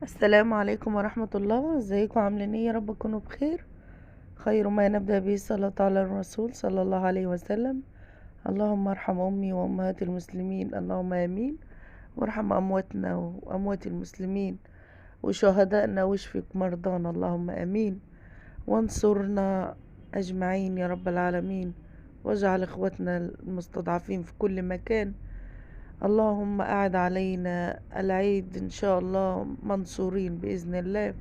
السلام عليكم ورحمة الله. ازيكم عاملين ايه؟ يا رب تكونوا بخير. خير ما نبدأ به الصلاة على الرسول صلى الله عليه وسلم. اللهم ارحم أمي وأمهات المسلمين، اللهم آمين. وارحم أمواتنا وأموات المسلمين وشهدائنا واشفك مرضانا، اللهم آمين. وانصرنا أجمعين يا رب العالمين، واجعل إخوتنا المستضعفين في كل مكان. اللهم أعد علينا العيد إن شاء الله منصورين بإذن الله.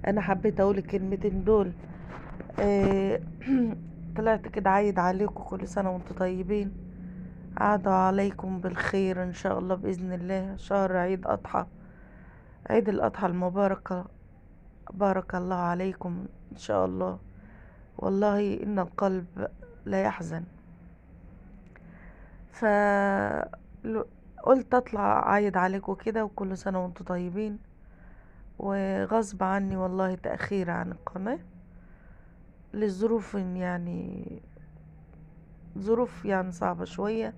أنا حبيت أقول الكلمتين دول. آه، طلعت كده عايد عليكم، كل سنة وانتم طيبين. عاد عليكم بالخير إن شاء الله بإذن الله. شهر عيد أضحى، عيد الأضحى المباركة، بارك الله عليكم إن شاء الله. والله إن القلب لا يحزن. فقلت أطلع عايد عليكم كده، وكل سنة وانتم طيبين. وغصب عني والله تأخير عن القناة للظروف، يعني ظروف يعني صعبة شوية.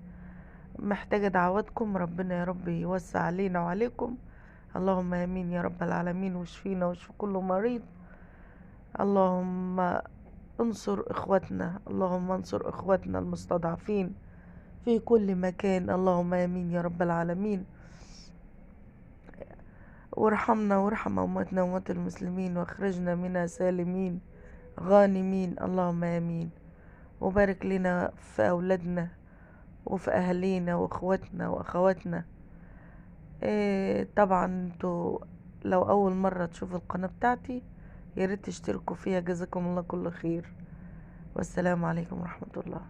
محتاجة دعواتكم، ربنا يا رب يوسع علينا وعليكم. اللهم امين يا رب العالمين، واشفينا واشفي كل مريض. اللهم انصر اخواتنا، اللهم انصر اخواتنا المستضعفين في كل مكان، اللهم امين يا رب العالمين. وارحمنا وارحم امواتنا واموات المسلمين، واخرجنا منها سالمين غانمين، اللهم امين. وبارك لنا في اولادنا وفي اهالينا واخواتنا واخواتنا. طبعا انتوا لو اول مرة تشوفوا القناة بتاعتي، ياريت تشتركوا فيها. جزاكم الله كل خير، والسلام عليكم ورحمة الله.